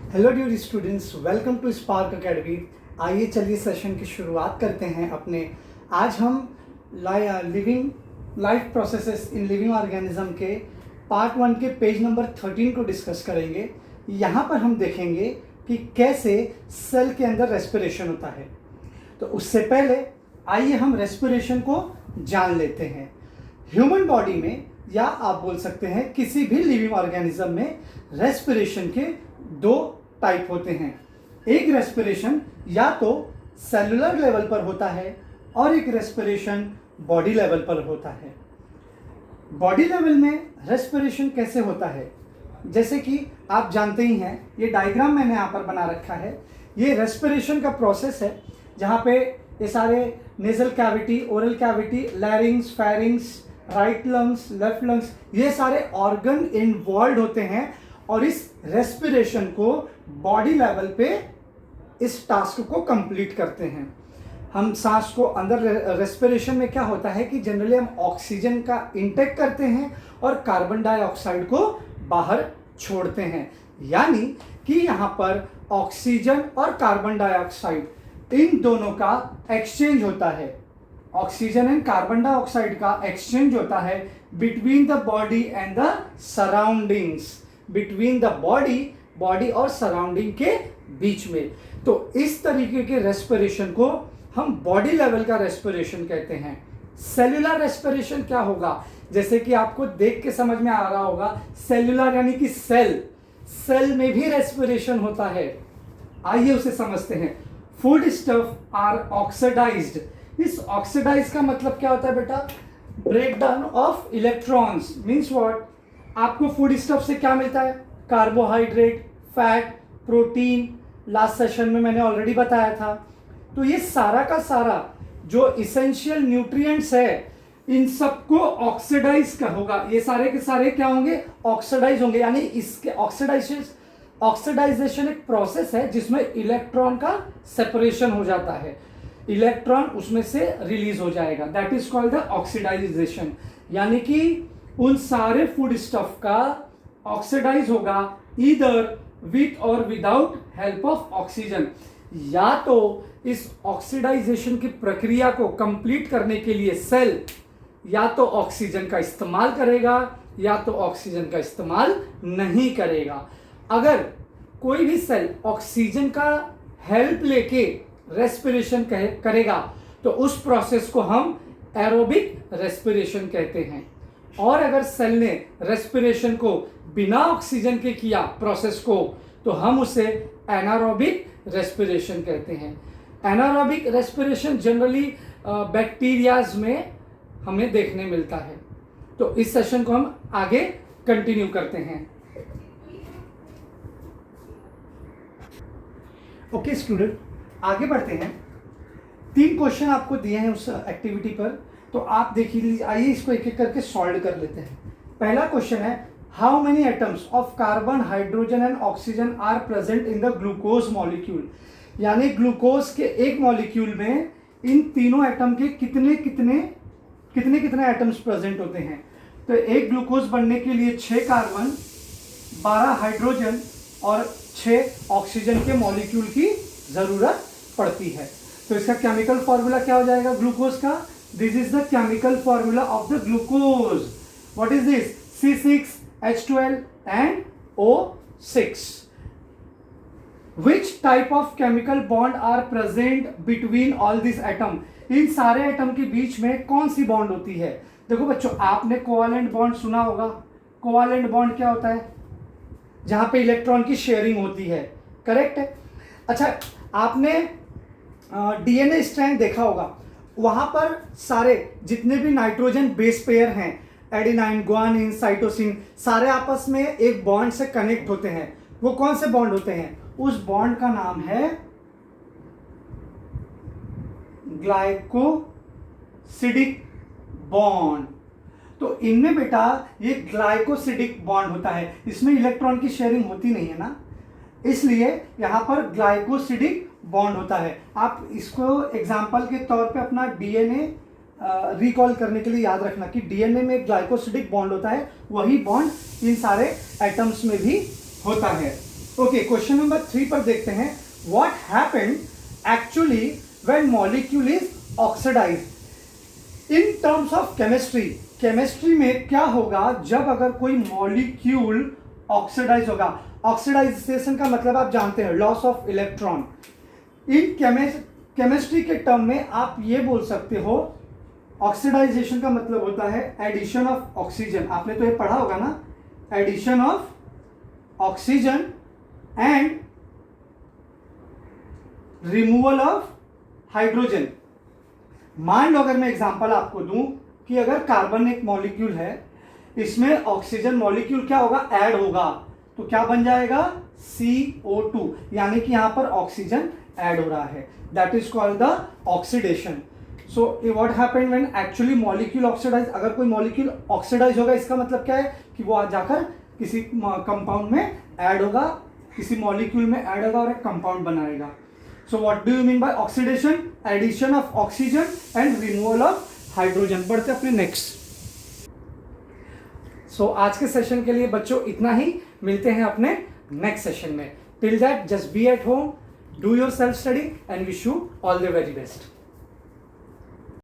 Hello dear students, welcome to Spark Academy. आइए चलिए session की शुरुआत करते हैं अपने। आज हम living life processes in living organism के पार्ट 1 के पेज नंबर 13 को डिस्कस करेंगे। यहाँ पर हम देखेंगे कि कैसे सेल के अंदर रेस्पिरेशन होता है। तो उससे पहले आइए हम रेस्पिरेशन को जान लेते हैं। ह्यूमन बॉडी में या आप बोल सकते हैं किसी भी लिविंग ऑर्गेनिज्म में रेस्पिरेशन के दो टाइप होते हैं। एक रेस्पिरेशन या तो सेलुलर लेवल पर होता है और एक रेस्पिरेशन बॉडी लेवल पर होता है। बॉडी लेवल में रेस्पिरेशन कैसे होता है, जैसे कि आप जानते ही हैं, ये डायग्राम मैंने यहाँ पर बना रखा है। ये रेस्पिरेशन का प्रोसेस है जहाँ पे ये सारे nasal cavity, oral cavity, लैरिंग्स, pharynx, right lungs, left lungs, ये सारे ऑर्गन इन्वॉल्व होते हैं और इस रेस्पिरेशन को बॉडी लेवल पे इस टास्क को कंप्लीट करते हैं। हम सांस को अंदर रेस्पिरेशन में क्या होता है कि जनरली हम ऑक्सीजन का इंटेक करते हैं और कार्बन डाइऑक्साइड को बाहर छोड़ते हैं, यानी कि यहाँ पर ऑक्सीजन और कार्बन डाइऑक्साइड इन दोनों का एक्सचेंज होता है। ऑक्सीजन एंड कार्बन डाइऑक्साइड का एक्सचेंज होता है between the body and the surroundings, between the body और सराउंडिंग के बीच में। तो इस तरीके के रेस्पिरेशन को हम बॉडी लेवल का रेस्पिरेशन कहते हैं। सेल्यूलर रेस्पिरेशन क्या होगा, जैसे कि आपको देख के समझ में आ रहा होगा, सेल्यूलर यानी कि सेल में भी रेस्पिरेशन होता है। आइए उसे समझते हैं। Food stuff are oxidised. इस ऑक्सीडाइज का मतलब क्या होता है बेटा? Breakdown of electrons. Means what? आपको फूड स्टफ से क्या मिलता है? Carbohydrate, fat, protein. Last session में मैंने ऑलरेडी बताया था। तो ये सारा का सारा जो इसेंशियल न्यूट्रिएंट्स है, इन सबको ऑक्सीडाइज का होगा। ये सारे के सारे क्या होंगे? ऑक्सीडाइज होंगे। यानी इसके ऑक्सीडाइजेशन एक प्रोसेस है जिसमें इलेक्ट्रॉन का सेपरेशन हो जाता है, इलेक्ट्रॉन उसमें से रिलीज हो जाएगा। That is called the oxidisation. यानी कि उन सारे फूड स्टफ का ऑक्सीडाइज होगा ईदर विथ और विदाउट हेल्प ऑफ ऑक्सीजन। या तो इस ऑक्सीडाइजेशन की प्रक्रिया को कंप्लीट करने के लिए सेल या तो ऑक्सीजन का इस्तेमाल करेगा या तो ऑक्सीजन का इस्तेमाल नहीं करेगा। अगर कोई भी सेल ऑक्सीजन का हेल्प लेके रेस्पिरेशन करेगा तो उस प्रोसेस को हम एरोबिक रेस्पिरेशन कहते हैं। और अगर सेल ने रेस्पिरेशन को बिना ऑक्सीजन के किया प्रोसेस को, तो हम उसे एनारोबिक रेस्पिरेशन कहते हैं। एनारोबिक रेस्पिरेशन जनरली बैक्टीरियाज में हमें देखने मिलता है। तो इस सेशन को हम आगे कंटिन्यू करते हैं। ओके स्टूडेंट, आगे बढ़ते हैं। 3 क्वेश्चन आपको दिए हैं उस एक्टिविटी पर, तो आप देख लीजिए। आइए इसको एक एक करके सॉल्व कर लेते हैं। पहला क्वेश्चन है, how many atoms of carbon, hydrogen and oxygen are present in the glucose molecule. यानी ग्लूकोज के एक मॉलिक्यूल में इन तीनों एटम के कितने कितने एटम्स प्रेजेंट होते हैं। तो एक ग्लूकोज बनने के लिए 6 कार्बन, 12 हाइड्रोजन और 6 ऑक्सीजन के मॉलिक्यूल की जरूरत पड़ती है। तो इसका केमिकल फॉर्मूला क्या हो जाएगा ग्लूकोज का? This is the chemical formula of the glucose. What is this? C6H12 and O6. Which type of chemical bond are present between all these atom? इन सारे एटम के बीच में कौन सी बॉन्ड होती है? देखो बच्चों, आपने कोवालेंट बॉन्ड सुना होगा। कोवालेंट बॉन्ड क्या होता है? जहां पे इलेक्ट्रॉन की शेयरिंग होती है, करेक्ट है। अच्छा, आपने डीएनए स्ट्रैंड देखा होगा। वहां पर सारे जितने भी नाइट्रोजन बेस पेयर हैं, एडेनाइन, गुआनिन, साइटोसिन, सारे आपस में एक बॉन्ड से कनेक्ट होते हैं। वो कौन से बॉन्ड होते हैं? उस बॉन्ड का नाम है ग्लाइकोसिडिक बॉन्ड। तो इनमें बेटा ये ग्लाइकोसिडिक बॉन्ड होता है। इसमें इलेक्ट्रॉन की शेयरिंग होती नहीं है ना, इसलिए यहां पर ग्लाइकोसिडिक बॉन्ड होता है। आप इसको एग्जाम्पल के तौर पे अपना डीएनए रिकॉल करने के लिए याद रखना कि डीएनए में ग्लाइकोसिडिक बॉन्ड होता है, वही बॉन्ड इन सारे एटम्स में भी होता है। ओके, क्वेश्चन नंबर 3 पर देखते हैं, what happened actually when molecule is oxidised in terms of chemistry. Chemistry में क्या होगा जब अगर कोई मॉलिक्यूल ऑक्सीडाइज होगा। ऑक्सीडाइजेशन का मतलब आप जानते हैं, loss of electron. In chemistry के टर्म में आप ये बोल सकते हो, ऑक्सीडाइजेशन का मतलब होता है एडिशन ऑफ ऑक्सीजन। आपने तो ये पढ़ा होगा ना, addition of oxygen and removal of hydrogen. मान लो अगर मैं एग्जांपल आपको दूं कि अगर कार्बन एक मॉलिक्यूल है, इसमें ऑक्सीजन मॉलिक्यूल क्या होगा, ऐड होगा, तो क्या बन जाएगा, CO2, यानी कि यहां पर ऑक्सीजन ऐड हो रहा है। That is called the oxidation. So what happened when actually molecule oxidise. अगर कोई मॉलिक्यूल ऑक्सीडाइज होगा, इसका मतलब क्या है कि वो आज जाकर किसी कंपाउंड में ऐड होगा, किसी मॉलिक्यूल में ऐड होगा और एक कंपाउंड बनाएगा। So what do you mean by oxidation? Addition of oxygen and removal of hydrogen. बढ़ते अपने नेक्स्ट। सो आज के सेशन के लिए बच्चों इतना ही, मिलते हैं अपने नेक्स्ट सेशन में। Till that just be at home, do your self study and wish you all the very best.